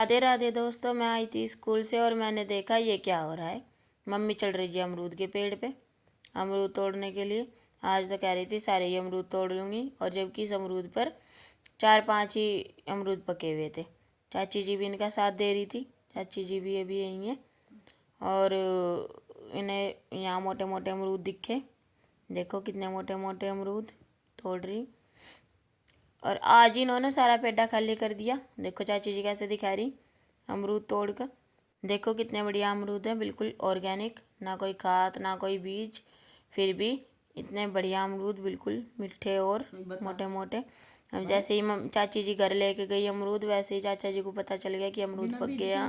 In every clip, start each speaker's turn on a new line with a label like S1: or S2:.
S1: राधे राधे दोस्तों, मैं आई थी स्कूल से और मैंने देखा ये क्या हो रहा है। मम्मी चढ़ रही है अमरूद के पेड़ पे अमरूद तोड़ने के लिए। आज तो कह रही थी सारे ही अमरूद तोड़ लूँगी, और जबकि इस अमरूद पर 4-5 ही अमरूद पके हुए थे। चाची जी भी इनका साथ दे रही थी, चाची जी भी अभी यहीं हैं। और इन्हें यहाँ मोटे मोटे अमरूद दिखे, देखो कितने मोटे मोटे अमरूद तोड़ रही। और आज ही इन्होंने सारा पेड़ा खाली कर दिया। देखो चाची जी कैसे दिखा रही अमरूद तोड़ कर। देखो कितने बढ़िया अमरूद हैं, बिल्कुल ऑर्गेनिक, ना कोई खाद ना कोई बीज, फिर भी इतने बढ़िया अमरूद, बिल्कुल मीठे और मोटे मोटे। अब जैसे ही चाची जी घर लेके गई अमरूद, वैसे ही चाचा जी को पता चल गया कि अमरूद पक गया।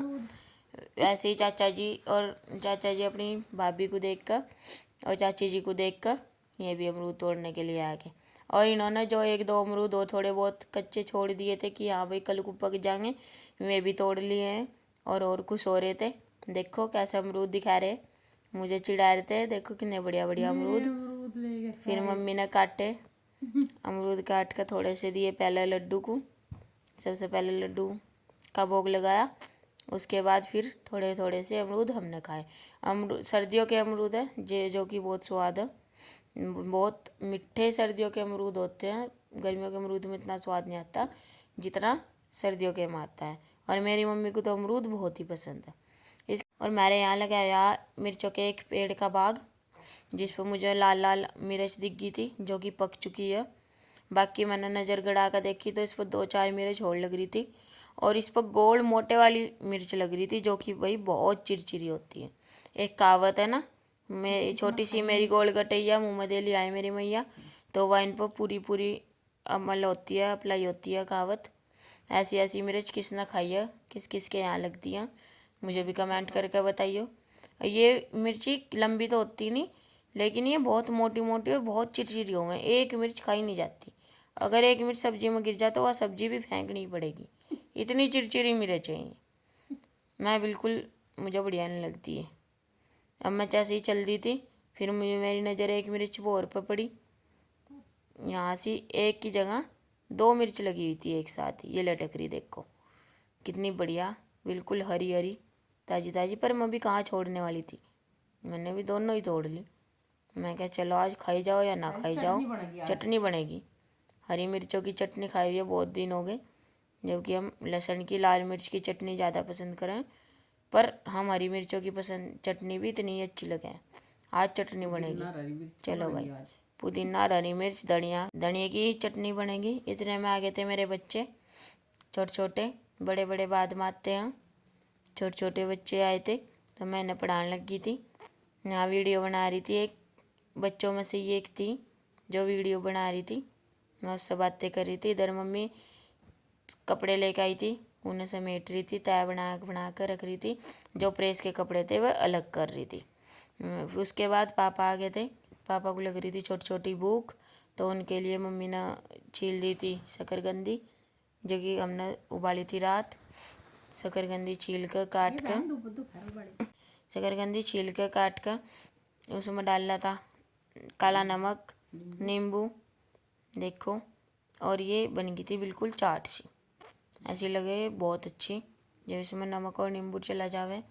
S1: वैसे ही चाचा जी अपनी भाभी को देखकर और चाची जी को देखकर ये भी अमरूद तोड़ने के लिए आ गए। और इन्होंने जो 1-2 अमरूद और थोड़े बहुत कच्चे छोड़ दिए थे कि हाँ भाई कल को पक जाएंगे, वे भी तोड़ लिए हैं और खुश हो रहे थे। देखो कैसे अमरूद दिखा रहे, मुझे चिढ़ा रहे थे। देखो कितने बढ़िया बढ़िया अमरूद। फिर मम्मी ने काटे अमरूद, काट कर थोड़े से दिए पहले लड्डू को। सबसे पहले लड्डू का भोग लगाया, उसके बाद फिर थोड़े थोड़े से अमरूद हमने खाए। अमरूद सर्दियों के अमरूद है जो कि बहुत स्वाद है, बहुत मीठे सर्दियों के अमरूद होते हैं। गर्मियों के अमरूद में इतना स्वाद नहीं आता जितना सर्दियों के में आता है। और मेरी मम्मी को तो अमरूद बहुत ही पसंद है। और मेरे यहाँ लगाया मिर्चों के एक पेड़ का बाग, जिस पर मुझे लाल लाल मिर्च दिख गई थी जो कि पक चुकी है। बाकी मैंने नज़र गड़ा कर देखी तो इस पर 2-4 मिर्च और लग रही थी, और इस पर गोल मोटे वाली मिर्च लग रही थी जो कि भाई बहुत चिरचिरी होती है। एक कहावत है ना, मैं छोटी सी मेरी गोल गटैया मुँह में दे लिया है मेरी मैया, तो वह इन पर पूरी पूरी अमल होती है, अप्लाई होती है कहावत। ऐसी ऐसी मिर्च किस ना खाई है, किस किस के यहाँ लगती हैं, मुझे भी कमेंट करके बताइए। ये मिर्ची लंबी तो होती नहीं, लेकिन ये बहुत मोटी मोटी और बहुत चिरचिरी हो, एक मिर्च खाई नहीं जाती। अगर एक मिर्च सब्जी में गिर जाए तो वह सब्जी भी फेंकनी पड़ेगी, इतनी चिरचिरी मिर्च है ये। मैं बिल्कुल, मुझे बढ़िया नहीं लगती है। अब मैं जैसे ही चल दी थी, फिर मुझे मेरी नज़र एक मिर्च और पर पड़ी। यहाँ से एक की जगह 2 मिर्च लगी हुई थी एक साथ, ये लटक रही, देखो कितनी बढ़िया, बिल्कुल हरी हरी ताज़ी ताज़ी। पर मैं भी कहाँ छोड़ने वाली थी, मैंने भी दोनों ही तोड़ ली। मैं क्या चलो आज खाई जाओ या ना खाई जाओ, चटनी बनेगी। हरी मिर्चों की चटनी खाई हुई है बहुत दिन हो गए, जबकि हम लहसुन की लाल मिर्च की चटनी ज़्यादा पसंद करें, पर हम हरी मिर्चों की पसंद चटनी भी इतनी अच्छी लगे। आज चटनी बनेगी, चलो भाई, पुदीना हरी मिर्च धनिया धनिया की चटनी बनेगी। इतने में आ गए थे मेरे बच्चे, छोटे छोटे, बड़े बड़े बाद में आते हैं। छोटे छोटे बच्चे आए थे तो मैं इन्हें पढ़ाने लगी थी। यहाँ वीडियो बना रही थी, एक बच्चों में से ये एक थी जो वीडियो बना रही थी, मैं उससे बातें कर रही थी। इधर मम्मी कपड़े लेकर आई थी, उन्हें समेट रही थी, तय बना कर रख रही थी। जो प्रेस के कपड़े थे वह अलग कर रही थी। उसके बाद पापा आ गए थे, पापा को लग रही थी छोटी छोटी भूख, तो उनके लिए मम्मी ने छील दी थी शकरकंदी, जो कि हमने उबाली थी रात। शकरकंदी छील कर काट कर, शकरकंदी छील कर काट कर उसमें डालना था काला नमक, नींबू, देखो। और ये बन गई थी बिल्कुल चाट सी, ऐसी लगे बहुत अच्छी, जब इसमें नमक और नींबू चला जावे।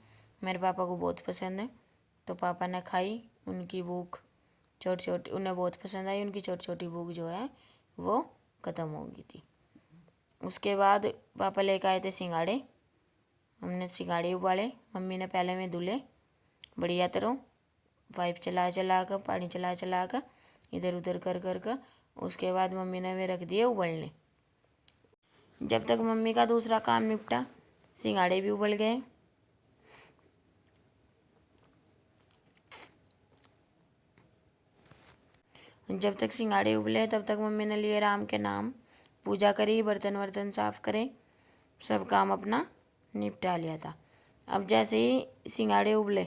S1: मेरे पापा को बहुत पसंद है, तो पापा ने खाई, उनकी भूख छोटी छोटी उन्हें बहुत पसंद आई, उनकी छोटी छोटी भूख जो है वो ख़त्म हो गई थी। उसके बाद पापा लेकर आए थे सिंघाड़े, हमने सिंघाड़े उबाले। मम्मी ने पहले में धुले बढ़िया तरह, पाइप चला चला कर, पानी चला चला कर, इधर उधर कर कर कर। उसके बाद मम्मी ने वे रख दिए उबलने। जब तक मम्मी का दूसरा काम निपटा, सिंघाड़े भी उबल गए। जब तक सिंघाड़े उबले तब तक मम्मी ने लिए राम के नाम, पूजा करी, बर्तन वर्तन साफ करे, सब काम अपना निपटा लिया था। अब जैसे ही सिंघाड़े उबले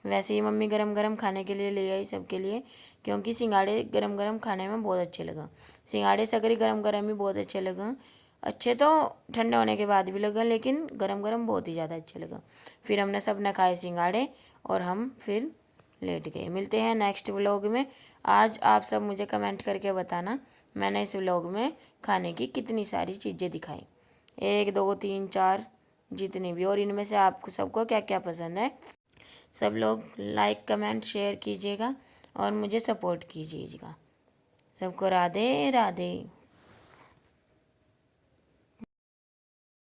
S1: वैसे ही मम्मी गरम गरम खाने के लिए ले आई सबके लिए, क्योंकि सिंघाड़े गरम गरम खाने में बहुत अच्छे लगा। सिंघाड़े सकरी गरम गरम ही बहुत अच्छे लगा, अच्छे तो ठंडे होने के बाद भी लगा, लेकिन गरम गरम बहुत ही ज़्यादा अच्छे लगा। फिर हमने सब ने खाए सिंघाड़े और हम फिर लेट गए। मिलते हैं नेक्स्ट व्लॉग में। आज आप सब मुझे कमेंट करके बताना मैंने इस व्लॉग में खाने की कितनी सारी चीज़ें दिखाई, 1 2 3 4 जितनी भी, और इनमें से आपको सबको क्या क्या पसंद है। सब लोग लाइक कमेंट शेयर कीजिएगा और मुझे सपोर्ट कीजिएगा। सबको राधे राधे।